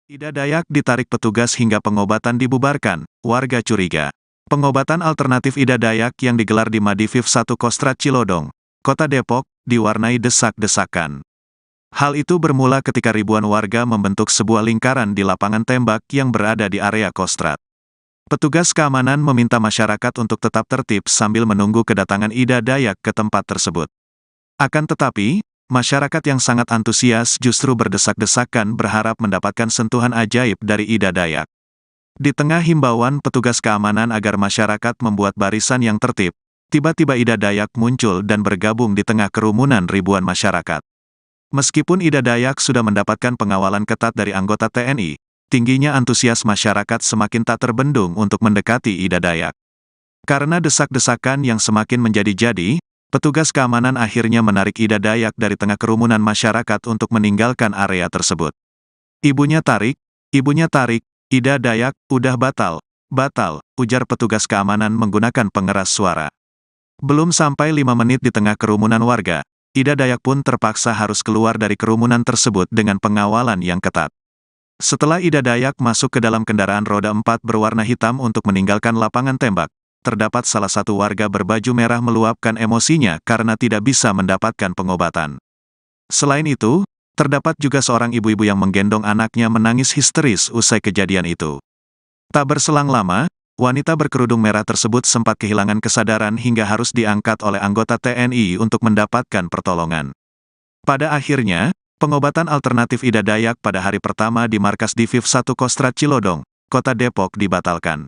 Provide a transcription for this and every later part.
Ida Dayak ditarik petugas hingga pengobatan dibubarkan, warga curiga. Pengobatan alternatif Ida Dayak yang digelar di Madiviv 1 Kostrad Cilodong, Kota Depok, diwarnai desak-desakan. Hal itu bermula ketika ribuan warga membentuk sebuah lingkaran di lapangan tembak yang berada di area Kostrad. Petugas keamanan meminta masyarakat untuk tetap tertib sambil menunggu kedatangan Ida Dayak ke tempat tersebut. Akan tetapi, masyarakat yang sangat antusias justru berdesak-desakan berharap mendapatkan sentuhan ajaib dari Ida Dayak. Di tengah himbauan petugas keamanan agar masyarakat membuat barisan yang tertib, tiba-tiba Ida Dayak muncul dan bergabung di tengah kerumunan ribuan masyarakat. Meskipun Ida Dayak sudah mendapatkan pengawalan ketat dari anggota TNI, tingginya antusias masyarakat semakin tak terbendung untuk mendekati Ida Dayak. Karena desak-desakan yang semakin menjadi-jadi, petugas keamanan akhirnya menarik Ida Dayak dari tengah kerumunan masyarakat untuk meninggalkan area tersebut. Ibunya tarik, Ida Dayak, udah batal, ujar petugas keamanan menggunakan pengeras suara. Belum sampai 5 menit di tengah kerumunan warga, Ida Dayak pun terpaksa harus keluar dari kerumunan tersebut dengan pengawalan yang ketat. Setelah Ida Dayak masuk ke dalam kendaraan roda 4 berwarna hitam untuk meninggalkan lapangan tembak, terdapat salah satu warga berbaju merah meluapkan emosinya karena tidak bisa mendapatkan pengobatan. Selain itu, terdapat juga seorang ibu-ibu yang menggendong anaknya menangis histeris usai kejadian itu. Tak berselang lama, wanita berkerudung merah tersebut sempat kehilangan kesadaran hingga harus diangkat oleh anggota TNI untuk mendapatkan pertolongan. Pada akhirnya, pengobatan alternatif Ida Dayak pada hari pertama di markas Diviv 1 Kostrad Cilodong, Kota Depok dibatalkan.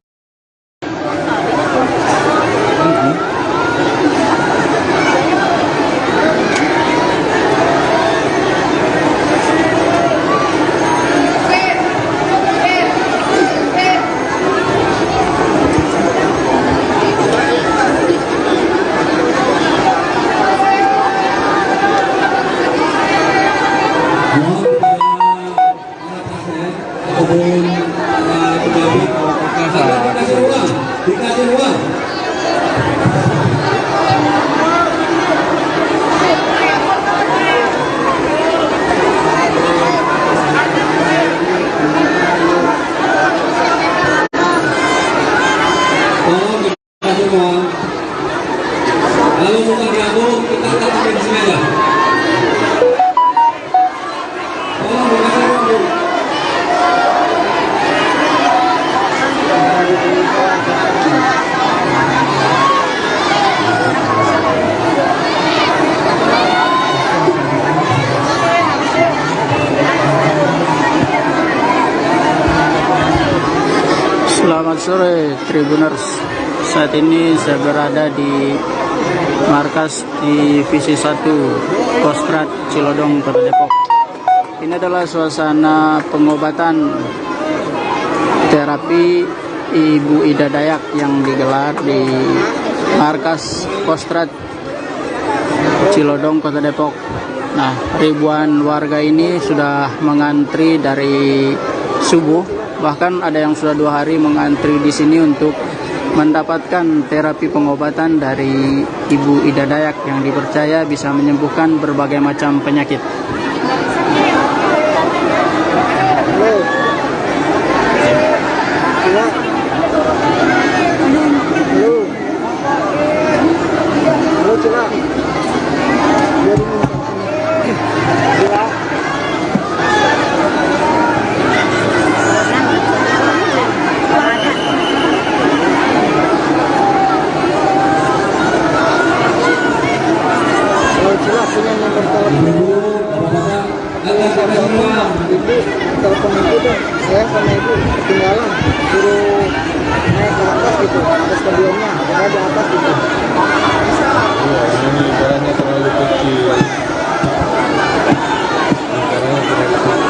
Dikasih ruang. Tolong dikasih ruang. Lalu bukan diamuk, kita akan sampai di sini aja. Tolong dikasih ruang dulu. Selamat sore Tribuners. Saat ini saya berada di markas Divisi 1 Kostrad Cilodong, Kota Depok. Ini adalah suasana pengobatan terapi Ibu Ida Dayak yang digelar di markas Kostrad Cilodong, Kota Depok. Nah, ribuan warga ini sudah mengantri dari subuh. Bahkan ada yang sudah 2 hari mengantri di sini untuk mendapatkan terapi pengobatan dari Ibu Ida Dayak yang dipercaya bisa menyembuhkan berbagai macam penyakit. Telepon ibu tuh, saya sama ibu ketinggalan, suruh naik ke atas gitu, atas stadionnya, ada di atas gitu. Iya, ini lingkarannya terlalu kecil. Lingkarannya terlalu kecil.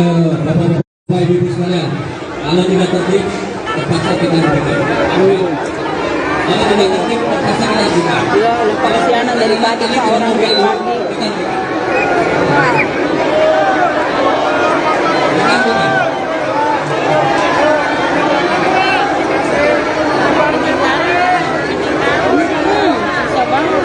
Bapak Ibu sekalian, kalau tidak tertib, terpaksa kita berikan. Kalau tidak tertib, terpaksa kita berikan. Ya, lupa kesianan dari pagi Pak, orang dari pagi. Susah banget.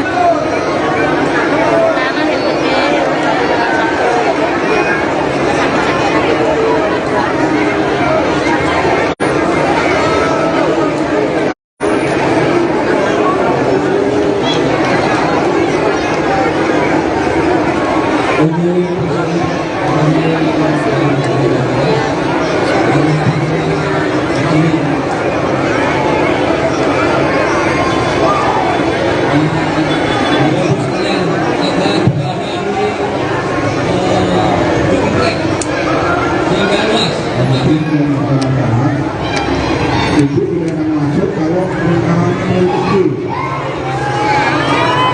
Ibu tidak akan masuk kalau pernikahannya itu kecil.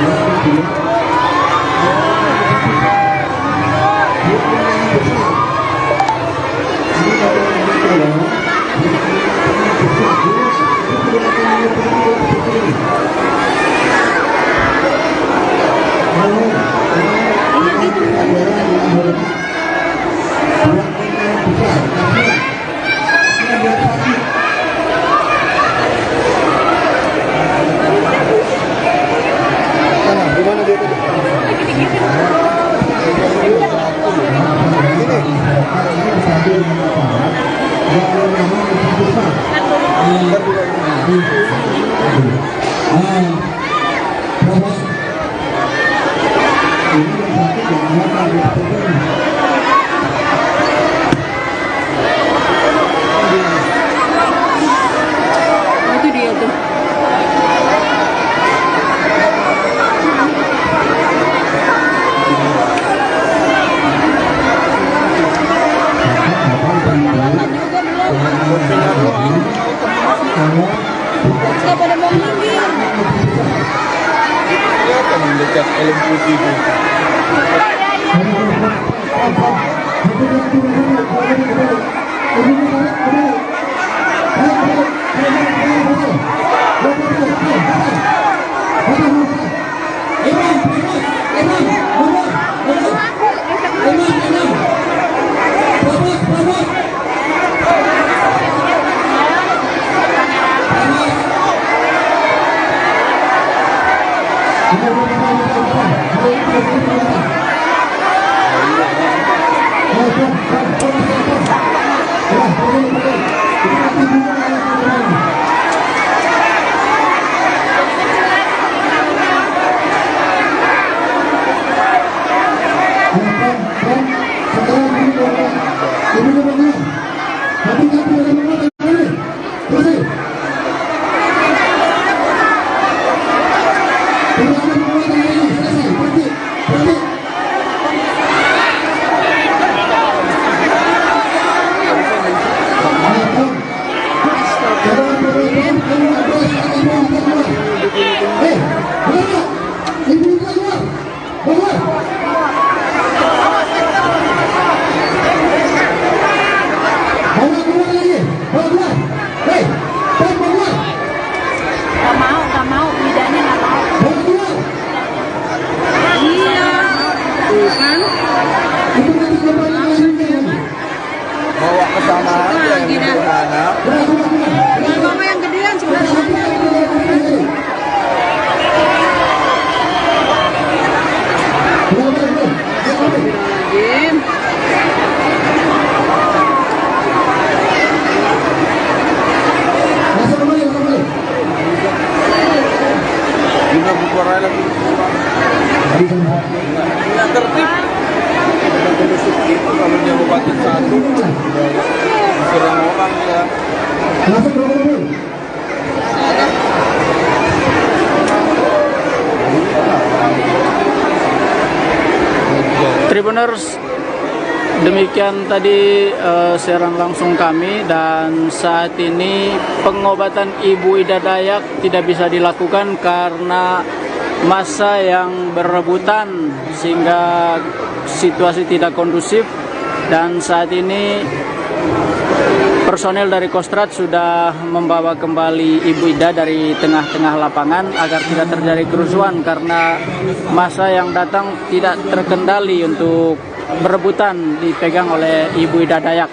Yang kedua, pernikahan besar. Ini kalau yang kecil, pernikahan besar. Itu pernikahan kecil. Kalau pernikahan adalah yang hormat, buat pernikahan besar. Karena dia sakit. Gimana dia tadi? Itu dia tuh. Nggak pada mau minggir. Dekat helm putih itu. Nggak mau, lidahnya nggak mau. Iya, tuh kan? Bawa ke sana aja yang di mana? Jangan bawa yang gedean sebenarnya. Gina buka rela lagi. Nggak tertib. Itu kalau dia obatin satu, serang orang ya. Tribuners, demikian tadi siaran langsung kami, dan saat ini pengobatan Ibu Ida Dayak tidak bisa dilakukan karena massa yang berebutan sehingga situasi tidak kondusif. Dan saat ini personel dari Kostrad sudah membawa kembali Ibu Ida dari tengah-tengah lapangan agar tidak terjadi kerusuhan karena massa yang datang tidak terkendali untuk berebutan dipegang oleh Ibu Ida Dayak.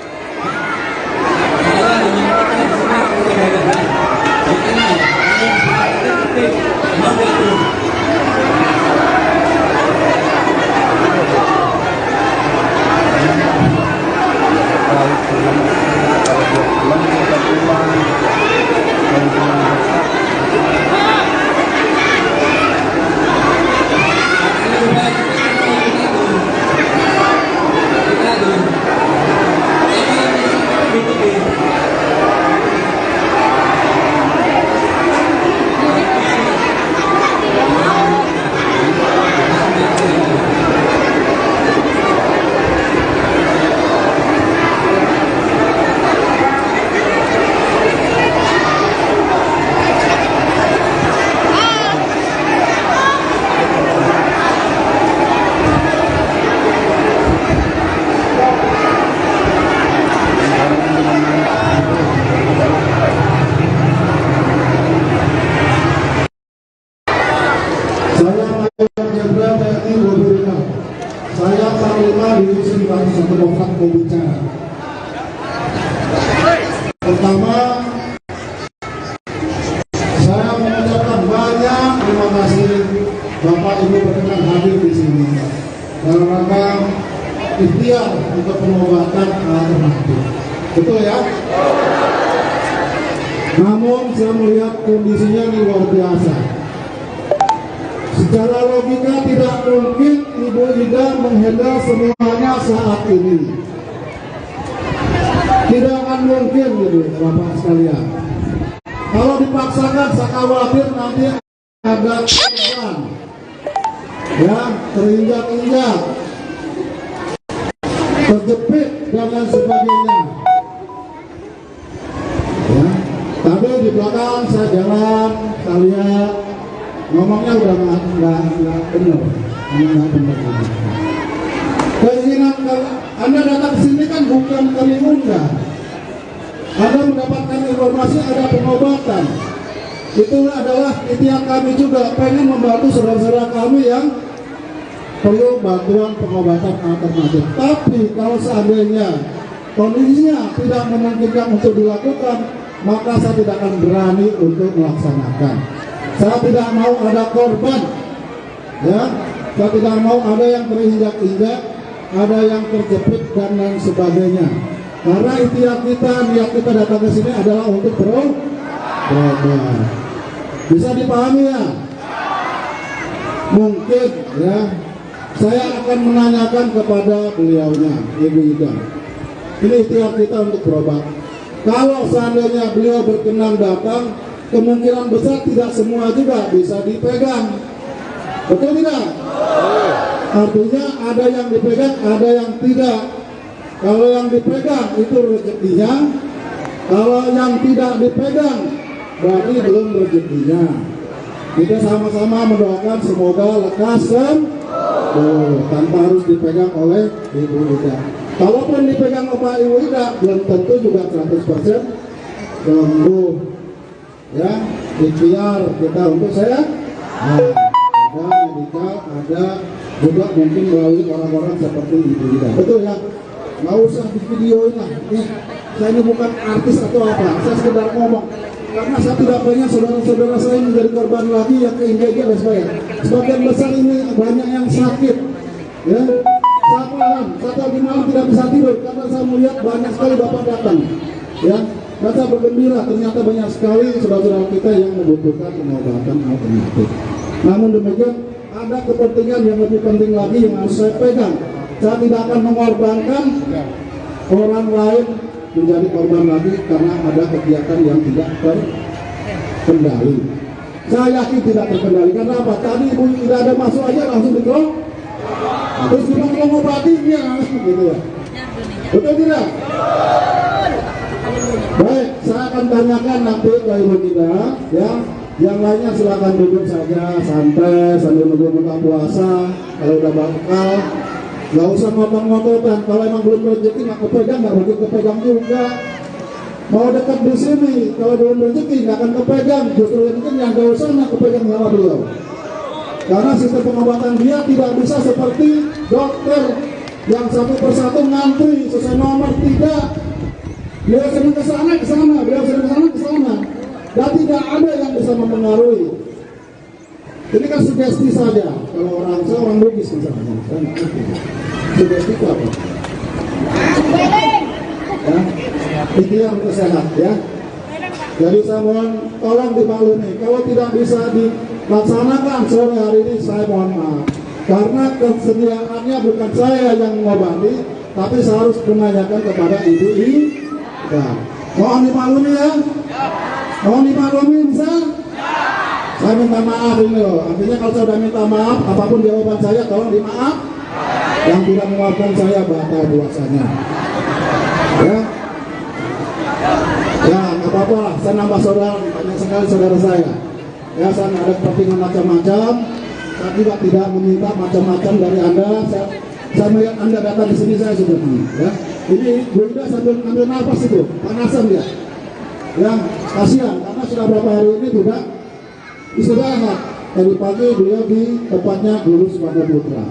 Saya Panglima Divisi 1 Demokrat mau bicara. Pertama, saya mengucapkan banyak terima kasih Bapak Ibu berkenan hadir di sini dalam rangka ikhtiar untuk pengobatan alternatif. Betul ya? Namun saya melihat kondisinya ini luar biasa. Secara logika tidak mungkin Ibu Ida menghandle semuanya saat ini. Tidak akan mungkin gitu, Bapak sekalian. Kalau dipaksakan, saya khawatir nanti ada korban, ya, terinjak-injak, terjepit dan lain sebagainya. Ya, tapi di belakang saya jalan, saya lihat ngomongnya udah nggak benar, Keinginan Anda datang ke sini kan bukan kami undang. Anda mendapatkan informasi ada pengobatan. Itu adalah ikhtiar kami juga, pengen membantu saudara-saudara kami yang perlu bantuan pengobatan alternatif. Tapi kalau seandainya kondisinya tidak memungkinkan untuk dilakukan, maka saya tidak akan berani untuk melaksanakan. Saya tidak mau ada korban, ya. Saya tidak mau ada yang terinjak-injak, ada yang terjepit dan lain sebagainya. Karena ikhtiar kita, niat kita datang ke sini adalah untuk berobat. Bisa dipahami ya? Mungkin ya, saya akan menanyakan kepada beliaunya, Ibu Ida. Ini ikhtiar kita untuk berobat. Kalau seandainya beliau berkenan datang, kemungkinan besar tidak semua juga bisa dipegang. Betul tidak? Artinya ada yang dipegang, ada yang tidak. Kalau yang dipegang itu rezekinya, kalau yang tidak dipegang berarti belum rezekinya. Kita sama-sama mendoakan semoga lekas tanpa harus dipegang oleh Ibu Ida. Kalaupun dipegang oleh Ibu Ida, belum tentu juga 100% sembuh. Ya, ikhtiar kita untuk sehat. Ada medikal, ada juga mungkin melalui orang-orang seperti Ibu Ida. Betul ya? Nggak usah di videoin lah. Saya ini bukan artis atau apa. Saya sekedar ngomong. Karena saya tidak pengen saudara-saudara saya menjadi korban lagi yang keinjak dan sebagainya. Sebagian besar ini banyak yang sakit. Ya, saya paham. Saya tadi malam tidak bisa tidur karena saya melihat banyak sekali Bapak datang. Ya, dan saya bergembira ternyata banyak sekali saudara-saudara kita yang membutuhkan pengobatan alternatif. Namun demikian ada kepentingan yang lebih penting lagi yang harus saya pegang. Saya tidak akan mengorbankan orang lain menjadi korban lagi karena ada kegiatan yang tidak terkendali. Saya yakin tidak terkendali karena apa? Tadi Ibu tidak ada masuk aja langsung dikerok. Terus kita mau ngobatinya gitu ya. Betul tidak? Baik, saya akan tanyakan nanti ke Ibu Ida ya. Yang lainnya silakan duduk saja santai sambil menunggu buka puasa. Kalau udah bakal Nggak usah ngotot-ngototan. Kalau emang belum rezeki nggak kepegang, nggak mungkin kepegang juga. Mau dekat di sini, kalau belum rezeki nggak akan kepegang. Justru mungkin yang jauh sana kepegang sama beliau. Karena sistem pengobatan dia tidak bisa seperti dokter yang satu persatu ngantri sesuai nomor, tidak. Beliau sering ke sana, beliau sering ke sana, ke sana. Dan tidak ada yang bisa mempengaruhi. Ini kan sugesti saja. Kalau saya orang logis misalnya, saya nggak ngerti. Sugesti itu apa? Ya, ikhtiar untuk sehat ya. Jadi saya mohon tolong dimaklumi. Kalau tidak bisa dilaksanakan sore hari ini, saya mohon maaf. Karena kesediaannya bukan saya yang mengobati, tapi saya harus menanyakan kepada ibu-ibu. Ya. Mohon dimaklumi ya. Mohon dimaklumi bisa. Saya minta maaf ini loh. Artinya kalau saya sudah minta maaf, apapun jawaban saya tolong dimaaf. Yang tidak memaafkan saya batal puasanya. Ya. Ya, nggak apa-apa lah. Saya nambah saudara, banyak sekali saudara saya. Ya, saya nggak ada kepentingan macam-macam. Saya juga tidak meminta macam-macam dari Anda. Saya melihat Anda datang di sini, saya sudah senang. Ya. Ini Bu Ida sambil ambil nafas itu, panasan dia. Ya, kasihan karena sudah berapa hari ini tidak istirahat. Tadi pagi beliau di tempatnya dulu Sumatera Putra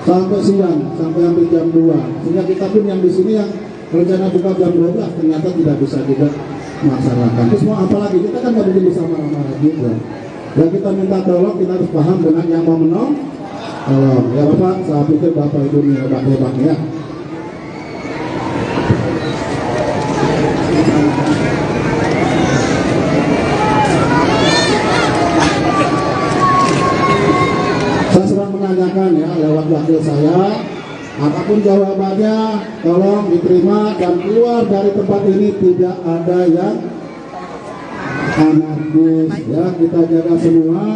sampai siang, sampai hampir jam 2. Sehingga kita pun yang di sini yang rencana buka jam 12 ternyata tidak bisa juga melaksanakan. Terus mau apa lagi? Kita kan nggak mungkin bisa marah-marah juga. Dan kita minta tolong, kita harus paham dengan yang mau menolong. Tolong, ya Bapak, saya pikir Bapak Ibu ini hebat-hebat ya. Saya sedang menanyakan ya lewat wakil saya, apapun jawabannya tolong diterima dan keluar dari tempat ini tidak ada yang anarkis ya, kita jaga semua.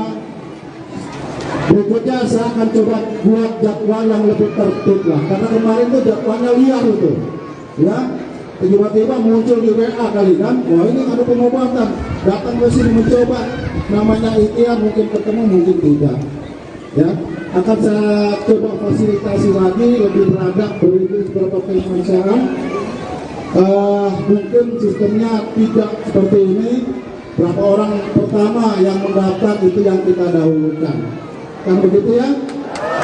Berikutnya saya akan coba buat jadwal yang lebih tertib lah, karena kemarin tuh jadwalnya liar itu ya, tiba-tiba muncul di WA kali kan, wah ini ada pengobatan, datang ke sini mencoba, namanya ikhtiar, mungkin ketemu mungkin tidak ya. Akan saya coba fasilitasi lagi lebih beradab, beri beberapa kemanusiaan. Mungkin sistemnya tidak seperti ini. Berapa orang pertama yang mendaftar itu yang kita dahulukan, kan begitu ya?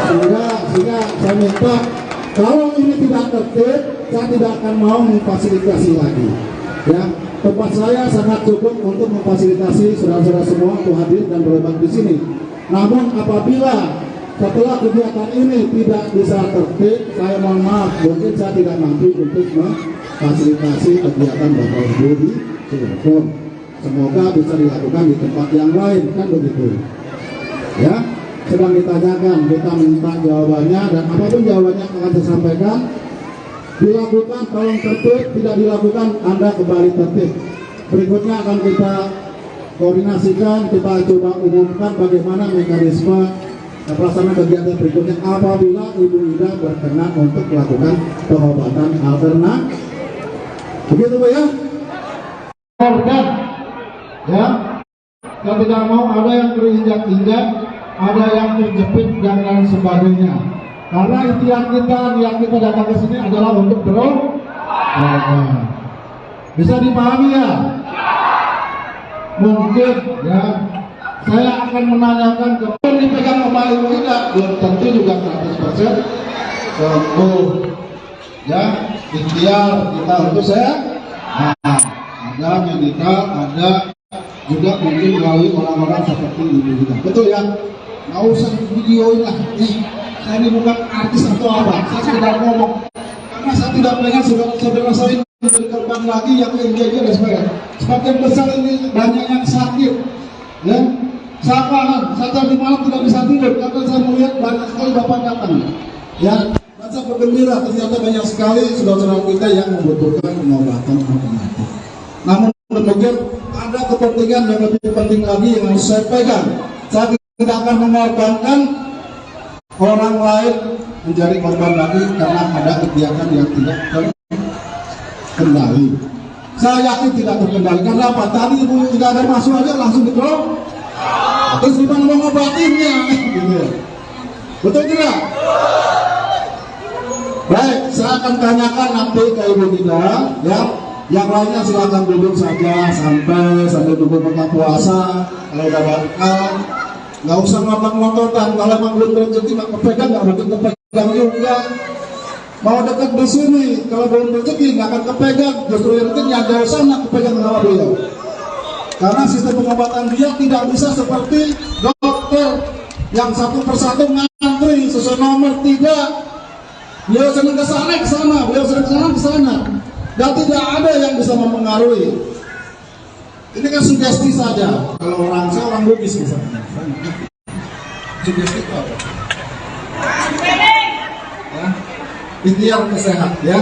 Sehingga saya minta kalau ini tidak tertib, saya tidak akan mau memfasilitasi lagi. Ya, tempat saya sangat cukup untuk memfasilitasi saudara-saudara semua untuk hadir dan berobat di sini. Namun apabila setelah kegiatan ini tidak bisa tertib, saya mohon maaf, mungkin saya tidak mampu untuk memfasilitasi kegiatan Bapak Ibu di Cirebon. Semoga bisa dilakukan di tempat yang lain, kan begitu. Ya, sedang ditanyakan, kita minta jawabannya, dan apapun jawabannya akan saya sampaikan. Dilakukan, tolong tertib, tidak dilakukan, Anda kembali tertib. Berikutnya akan kita koordinasikan, kita coba umumkan bagaimana mekanisme pelaksanaan kegiatan berikutnya apabila Ibu Ida berkenan untuk melakukan pengobatan alternatif. Begitu Bu ya? Korban ya, kalau tidak mau ada yang terinjak-injak, ada yang terjepit dan lain sebagainya. Karena ikhtiar kita, niat kita datang ke sini adalah untuk berolahraga. Bisa dipahami ya? Mungkin ya, saya akan menanyakan ke dipegang sama Ibu Ida, belum tentu juga 100% sembuh. Ya, ikhtiar kita untuk sehat. Nah, ada medical, ada juga mungkin melalui orang-orang seperti Ibu Ida. Betul ya? Nggak usah videoin lah. Saya ini bukan artis atau apa. Saya sekedar ngomong. Karena saya tidak pengen saudara saya ini berkorban lagi yang enggak dan sebagainya. Sebagian besar ini banyak yang sakit. Ya, saya paham. Saya tadi malam tidak bisa tidur karena saya melihat banyak sekali Bapak datang. Ya, dan saya bergembira ternyata banyak sekali saudara-saudara kita yang membutuhkan pengobatan alternatif. Namun demikian ada kepentingan yang lebih penting lagi yang harus saya pegang. Saya tidak akan mengorbankan orang lain menjadi korban lagi karena ada kegiatan yang tidak terkendali. Saya yakin tidak terkendali. Karena apa? Tadi Ibu tidak ada masuk aja langsung dikerok. Terus gimana mau ngobatinnya? Gitu. Betul tidak? Baik, saya akan tanyakan nanti ke Ibu Ida, ya. Yang lainnya silakan duduk saja sambil tunggu buka puasa. Kalau udah bakal, nggak usah ngotot-ngototan. Kalau emang belum rezeki, nggak kepegang, nggak mungkin kepegang juga. Mau dekat di sini, kalau belum rezeki nggak akan kepegang. Justru rezekinya jauh sana kepegang sama beliau. Karena sistem pengobatan dia tidak bisa seperti dokter yang satu persatu ngantri sesuai nomor, tidak. Beliau senang ke sana, beliau senang ke sana. Dan tidak ada yang bisa mempengaruhi. Ini kan sugesti saja. Kalau saya orang logis misalnya. Sugesti itu apa? Ya. Ikhtiar sehat, ya.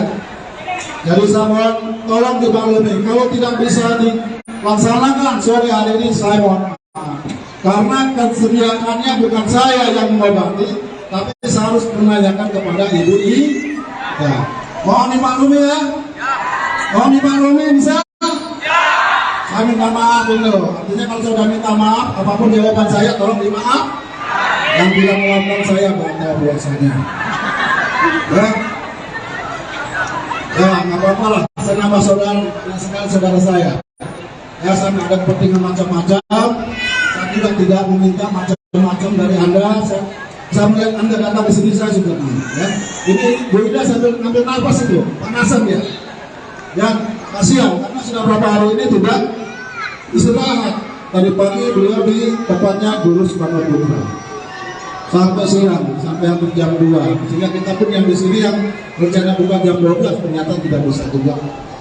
Jadi saya tolong dimaklumi. Kalau tidak bisa dilaksanakan sore hari ini, saya mohon maaf. Karena kesediaannya bukan saya yang mengobati, tapi saya harus menanyakan kepada Ibu ya. Mohon dimaklumi ya. Mohon dimaklumi bisa? Saya minta maaf dulu. Artinya kalau sudah minta maaf, apapun jawaban saya tolong dimaaf. Yang tidak melakukan saya baca biasanya. Ya, nggak apa-apa lah. Saya nambah saudara saya. Ya, saya ada kepentingan macam-macam. Saya juga tidak meminta macam-macam dari Anda. Saya melihat Anda datang di sini, saya sudah ya. Ini Bu Ida sambil ngambil nafas itu, panasan ya. Ya, kasihan karena sudah berapa hari ini tidak istirahat. Tadi pagi beliau di tempatnya Guru Soekarno Putra sampai siang, sampai hampir jam 2. Sehingga kita pun yang di sini yang rencana buka jam 12 ternyata tidak bisa juga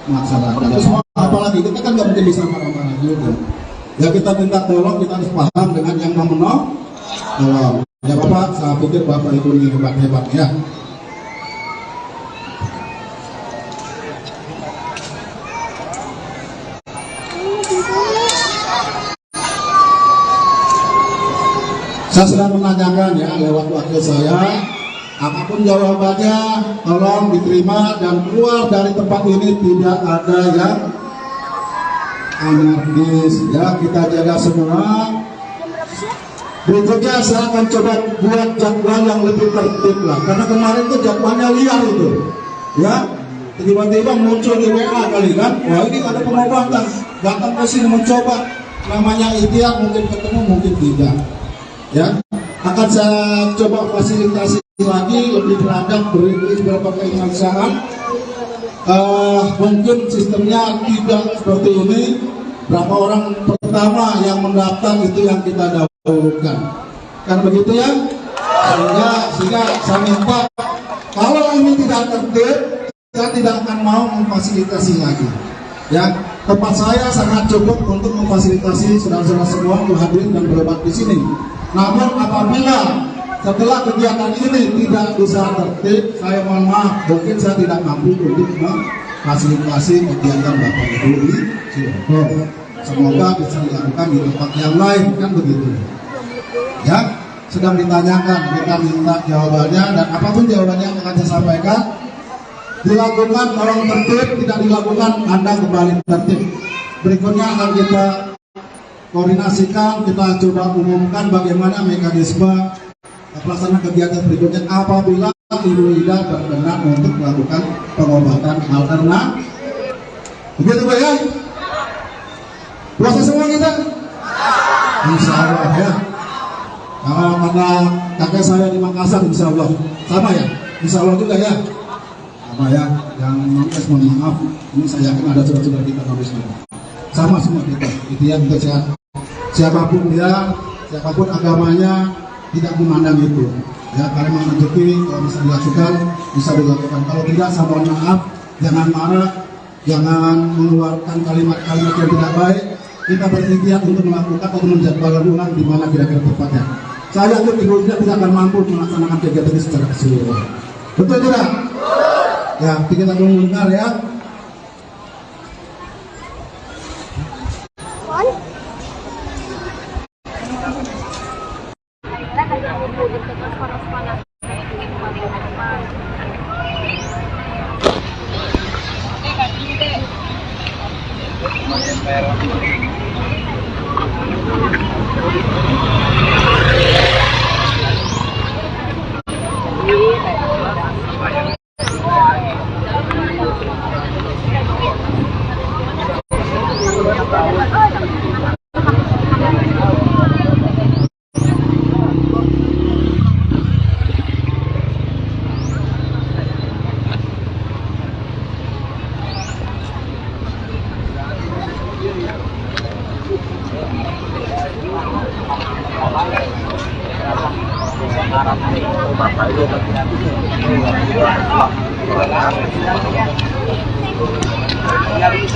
melaksanakan. Terus apalagi kita kan nggak mungkin bisa marah-marah juga. Ya kita minta tolong, kita harus paham dengan yang mau menolong. Ya Bapak, saya pikir Bapak itu ini hebat-hebat ya. Saya sedang menanyakan ya lewat wakil saya, apapun jawabannya tolong diterima dan keluar dari tempat ini tidak ada yang anarkis ya, kita jaga semua. Berikutnya saya akan coba buat jadwal yang lebih tertib lah, karena kemarin tuh jadwalnya liar itu ya, tiba-tiba muncul di WA kali kan, wah ini ada pengobatan, datang ke sini mencoba, namanya ikhtiar, mungkin ketemu mungkin tidak ya. Akan saya coba fasilitasi lagi lebih beradab, beri beberapa keinginan. Mungkin sistemnya tidak seperti ini. Berapa orang pertama yang mendaftar itu yang kita dahulukan, kan begitu ya. Sehingga saya minta, kalau ini tidak tertib, saya tidak akan mau memfasilitasi lagi ya. Tempat saya sangat cukup untuk memfasilitasi saudara-saudara semua untuk hadir dan berobat di sini. Namun apabila setelah kegiatan ini tidak bisa tertib, saya mohon maaf, mungkin saya tidak mampu untuk memfasilitasi kegiatan Bapak Ibu di Cirebon. Semoga bisa dilakukan di tempat yang lain, kan begitu ya. Sedang ditanyakan, kita minta jawabannya, dan apapun jawabannya yang akan saya sampaikan, dilakukan tolong tertib, tidak dilakukan Anda kembali tertib. Berikutnya akan kita koordinasikan, kita coba umumkan bagaimana mekanisme pelaksanaan kegiatan berikutnya apabila Ibu Ida berkenan untuk melakukan pengobatan alternatif. Begitu Pak ya? Puasa semua kita? Insya Allah ya. Kalau kata kakek saya di Makassar, insya Allah sama ya. Insya Allah juga ya. Sama ya. Yang mohon maaf, ini saya yakin ada saudara-saudara kita harus sama semua kita. Itu yang kita sehat. Siapapun dia, siapapun agamanya, tidak memandang itu ya. Kalau memang rezeki, kalau bisa dilakukan, bisa dilakukan. Kalau tidak, saya mohon maaf, jangan marah, jangan mengeluarkan kalimat-kalimat yang tidak baik. Kita berikhtiar untuk melakukan atau menjadwalkan ulang di mana kira-kira tepatnya. Saya yakin Ibu tidak akan mampu melaksanakan kegiatan ini secara keseluruhan. Betul tidak? Ya, kita tunggu dengar ya.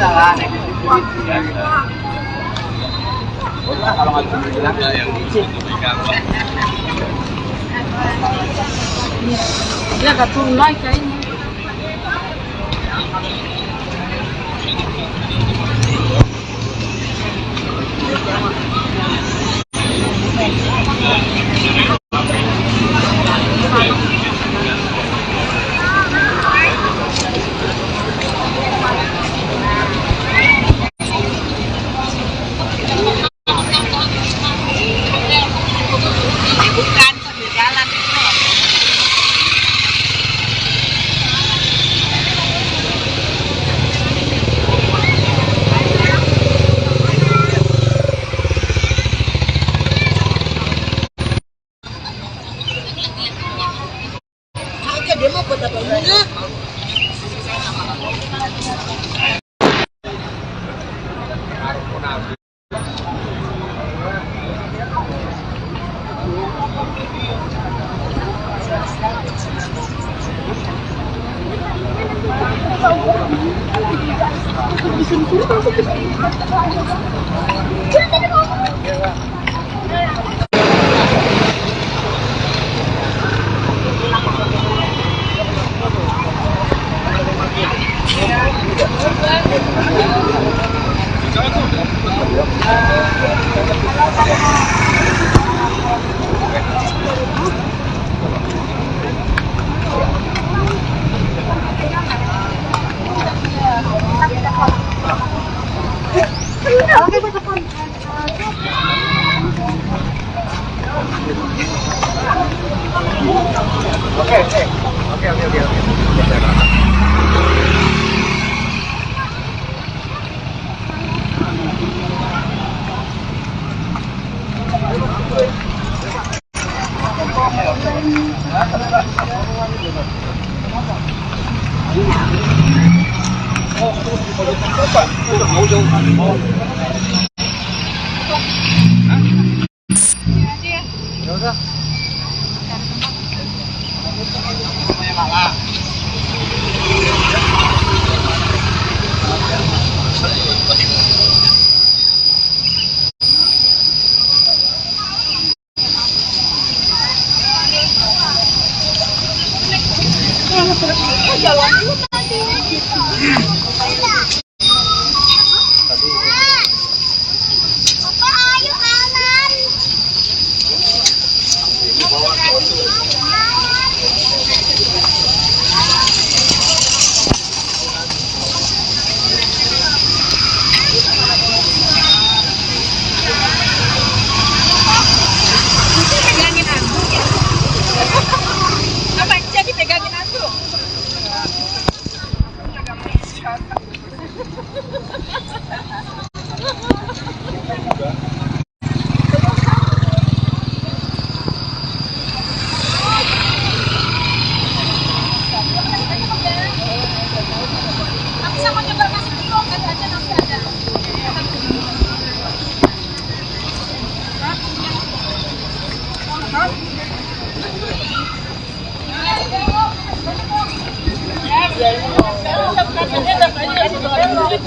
bisa lah. Kalau nggak bisa bilang yang Dia agak turun lagi kayaknya. Bukan sambil jalan itu. Dia mau buat apa ini?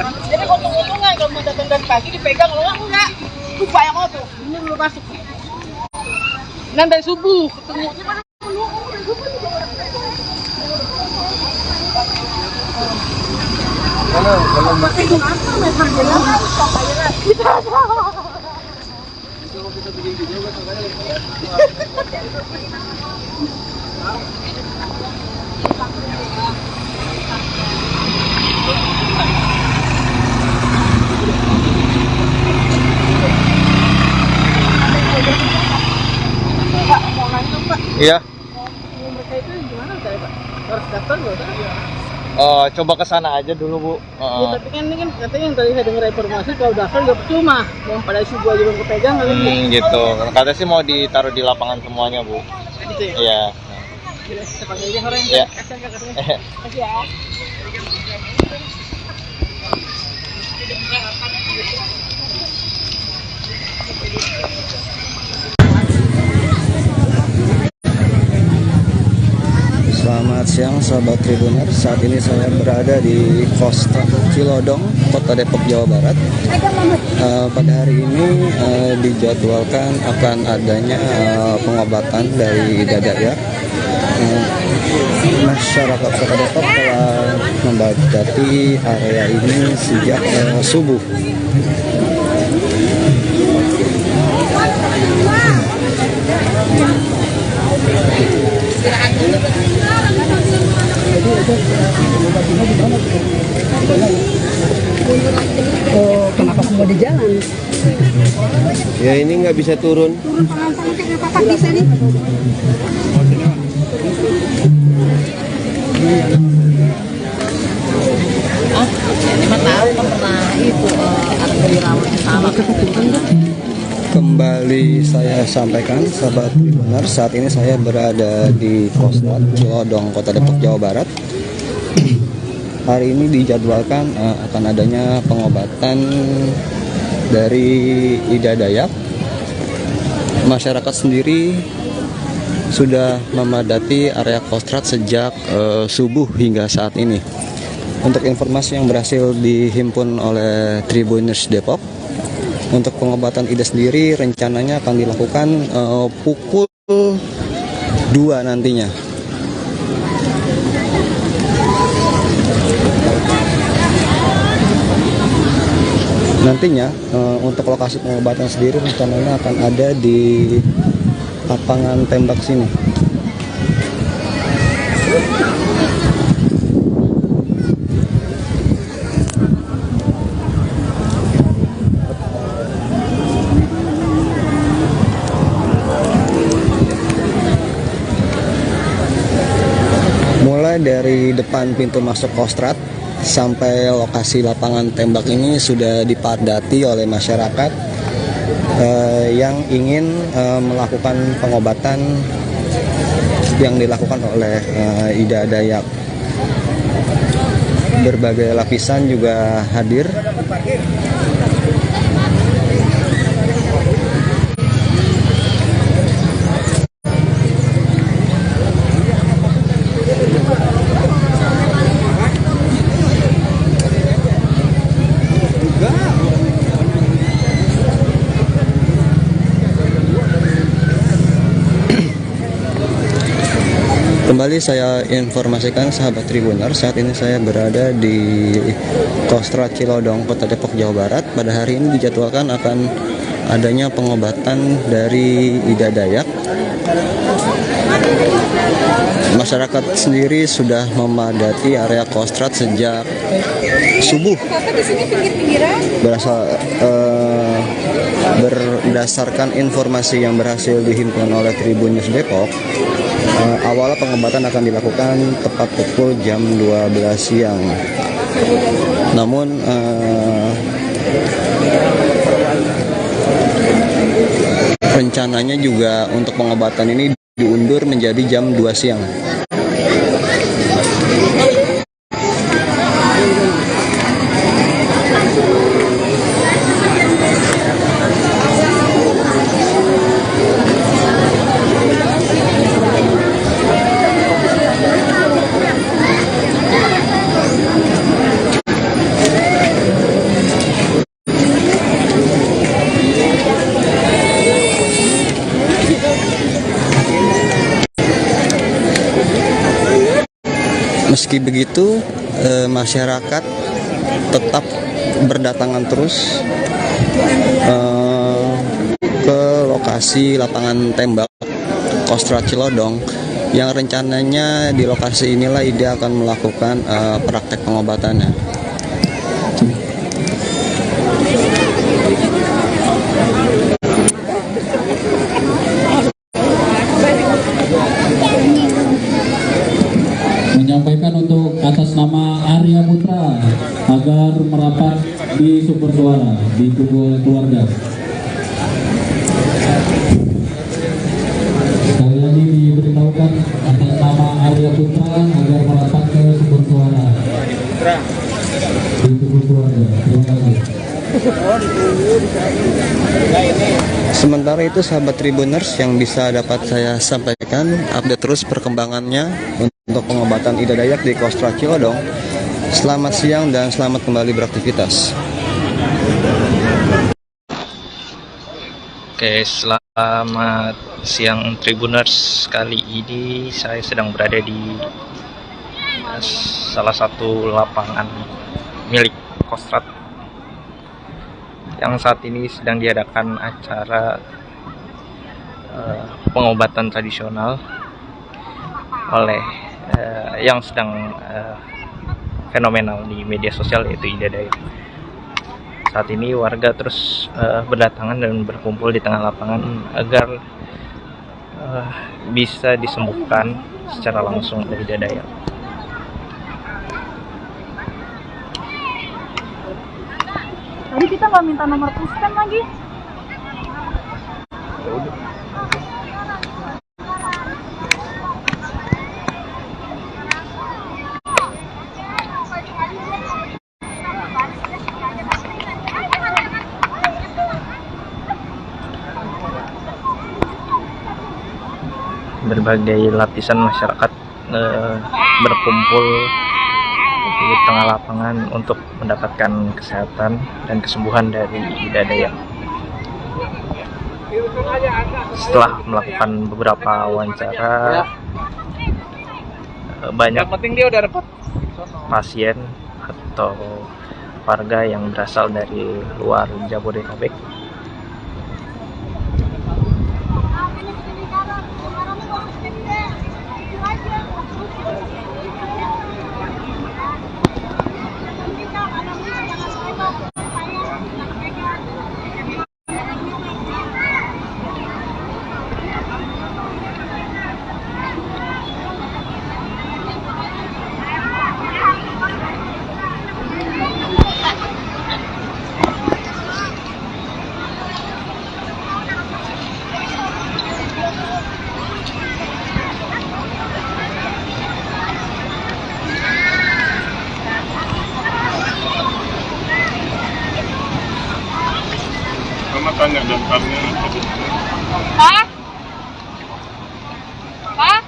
Jadi untung-untungan kalau mau datang dari pagi dipegang, kalau enggak lupa yang mau tuh ini belum masuk. Dan dari subuh ketemu gimana? Iya. Mereka itu gimana Pak? Harus daftar nggak? Coba ke sana aja dulu, Bu. Ya, tapi kan ini kan katanya yang tadi saya dengar informasi kalau daftar nggak percuma, mau pada subuh aja belum kepegang kan? Gitu. Katanya sih mau ditaruh di lapangan semuanya, Bu. Gitu ya? Iya. Saya panggil dia orang Iya. yang kasihan katanya. Makasih ya. Selamat Selamat siang sahabat Tribuner, saat ini saya berada di Kostrat Cilodong, Kota Depok, Jawa Barat. Pada hari ini dijadwalkan akan adanya pengobatan dari Ida Dayak. Masyarakat Kota Depok telah membadati area ini sejak subuh. Oh, kenapa semua di jalan? Ya ini nggak bisa turun. Turun penonton apa bisa nih? Ah, lima tahun kan pernah itu anak dirawat sama. Kembali saya sampaikan sahabat Tribuner, saat ini saya berada di Kostrat Cilodong, Kota Depok, Jawa Barat. Hari ini dijadwalkan akan adanya pengobatan dari Ida Dayak. Masyarakat sendiri sudah memadati area Kostrat sejak subuh hingga saat ini. Untuk informasi yang berhasil dihimpun oleh Tribuners Depok, untuk pengobatan Ida sendiri rencananya akan dilakukan pukul 2 nantinya. Nantinya untuk lokasi pengobatan sendiri rencananya akan ada di lapangan tembak sini. Mulai dari depan pintu masuk Kostrat sampai lokasi lapangan tembak ini sudah dipadati oleh masyarakat yang ingin melakukan pengobatan yang dilakukan oleh Ida Dayak. Berbagai lapisan juga hadir. Kembali saya informasikan sahabat Tribuner, saat ini saya berada di Kostrat Cilodong, Kota Depok, Jawa Barat. Pada hari ini dijadwalkan akan adanya pengobatan dari Ida Dayak. Masyarakat sendiri sudah memadati area Kostrat sejak subuh. Berdasarkan informasi yang berhasil dihimpun oleh Tribunnews Depok, awalnya pengobatan akan dilakukan tepat pukul jam 12 siang. Namun rencananya juga untuk pengobatan ini diundur menjadi jam 2 siang. Meski begitu, masyarakat tetap berdatangan terus ke lokasi lapangan tembak Kostrat Cilodong, yang rencananya di lokasi inilah Ida akan melakukan praktek pengobatannya. Menyampaikan untuk atas nama Arya Putra agar merapat di sumber suara ditunggu oleh keluarga. Sekali lagi diberitahukan atas nama Arya Putra agar merapat ke sumber suara ditunggu keluarga. Terima kasih. Sementara itu sahabat Tribuners, yang bisa dapat saya sampaikan update terus perkembangannya untuk pengobatan Ida Dayak di Kostrad Cilodong. Selamat siang dan selamat kembali beraktivitas. Oke, selamat siang Tribuners. Kali ini saya sedang berada di salah satu lapangan milik Kostrad yang saat ini sedang diadakan acara pengobatan tradisional oleh yang sedang fenomenal di media sosial, yaitu Ida Dayak. Saat ini warga terus berdatangan dan berkumpul di tengah lapangan agar bisa disembuhkan secara langsung oleh Ida Dayak. Tadi kita nggak minta nomor puspen lagi. Berbagai lapisan masyarakat berkumpul di tengah lapangan untuk mendapatkan kesehatan dan kesembuhan dari Ida Dayak. Setelah melakukan beberapa wawancara, banyak pasien atau warga yang berasal dari luar Jabodetabek tanya daftarnya. Hah? Hah?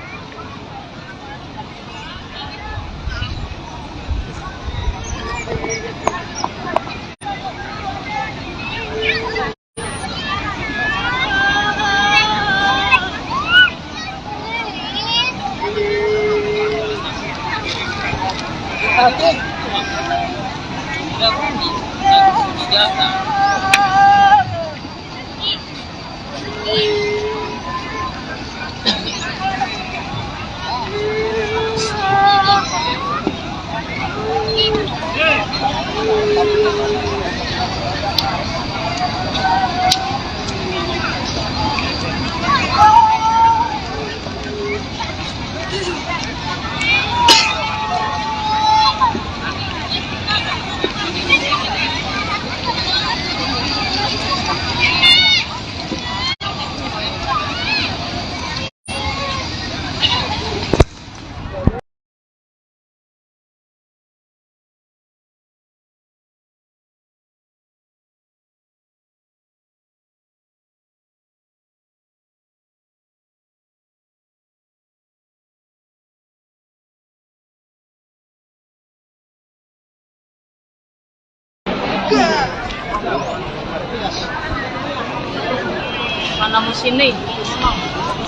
Mana musim nih?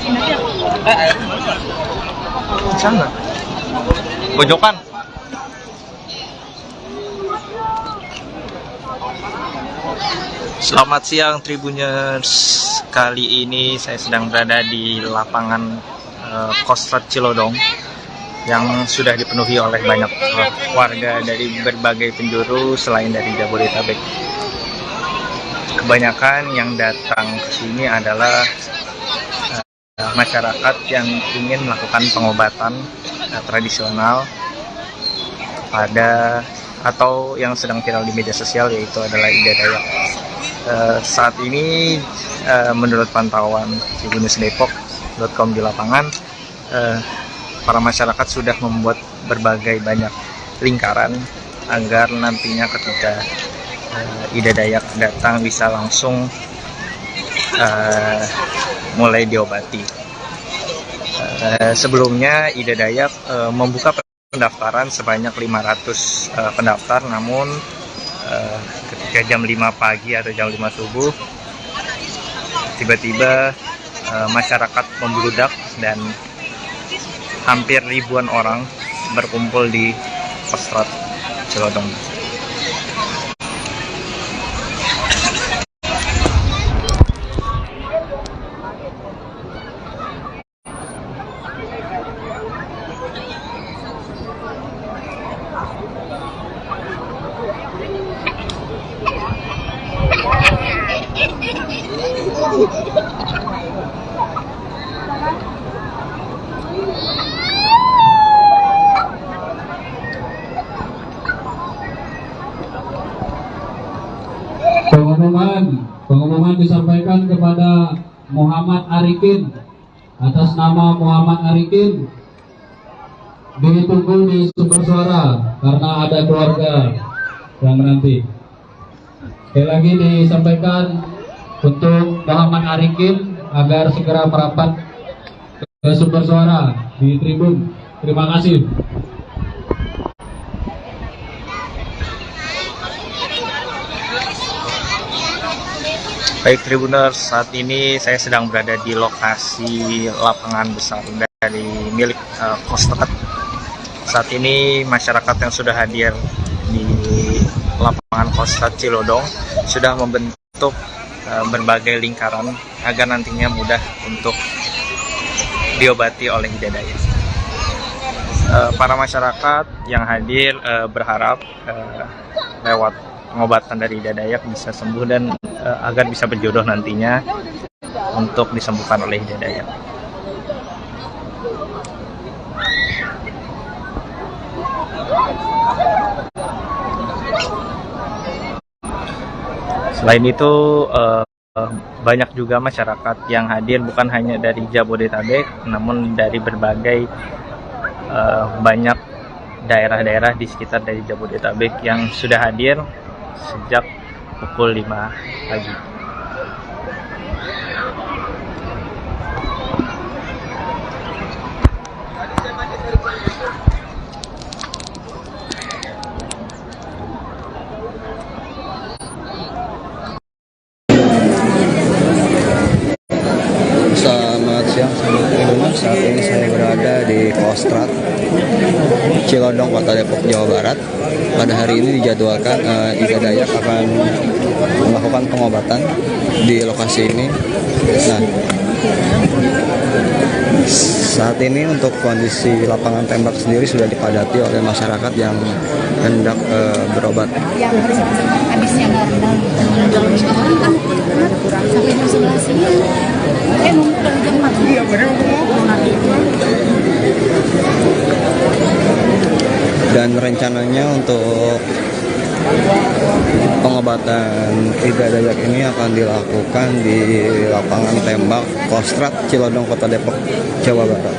Sini aja. sana pojokan. Selamat siang Tribuners. Kali ini saya sedang berada di lapangan Kostrad Cilodong yang sudah dipenuhi oleh banyak warga dari berbagai penjuru selain dari Jabodetabek. Kebanyakan yang datang ke sini adalah masyarakat yang ingin melakukan pengobatan tradisional pada atau yang sedang viral di media sosial, yaitu adalah Ida Dayak. Saat ini menurut pantauan tribunnews.depok.com di lapangan, para masyarakat sudah membuat berbagai banyak lingkaran agar nantinya ketika Ida Dayak datang bisa langsung mulai diobati. Sebelumnya Ida Dayak membuka pendaftaran sebanyak 500 pendaftar, namun ketika jam 5 pagi atau jam 5 subuh tiba-tiba masyarakat membludak dan hampir ribuan orang berkumpul di Kostrad Cilodong. Pengumuman disampaikan kepada Muhammad Arikin. Atas nama Muhammad Arikin ditunggu di sumber suara karena ada keluarga yang menanti. Sekali lagi disampaikan untuk Muhammad Arikin agar segera merapat ke sumber suara di tribun. Terima kasih. Baik Tribuners, saat ini saya sedang berada di lokasi lapangan besar dari milik Kostrad. Saat ini masyarakat yang sudah hadir di lapangan Kostrad Cilodong sudah membentuk berbagai lingkaran agar nantinya mudah untuk diobati oleh Ida Dayak. Para masyarakat yang hadir berharap lewat pengobatan dari Ida Dayak bisa sembuh dan agar bisa berjodoh nantinya untuk disembuhkan oleh Ida Dayak. Selain itu banyak juga masyarakat yang hadir bukan hanya dari Jabodetabek namun dari berbagai banyak daerah-daerah di sekitar dari Jabodetabek yang sudah hadir sejak pukul 5 pagi. Selamat siang, saat ini saya berada di Kostrad Cilodong, Kota Depok, Jawa Barat. Pada hari ini dijadwalkan Ida Dayak akan melakukan pengobatan di lokasi ini. Nah, saat ini untuk kondisi lapangan tembak sendiri sudah dipadati oleh masyarakat yang hendak berobat. Dan rencananya untuk pengobatan Ida Dayak ini akan dilakukan di lapangan tembak Kostrad Cilodong, Kota Depok, Jawa Barat.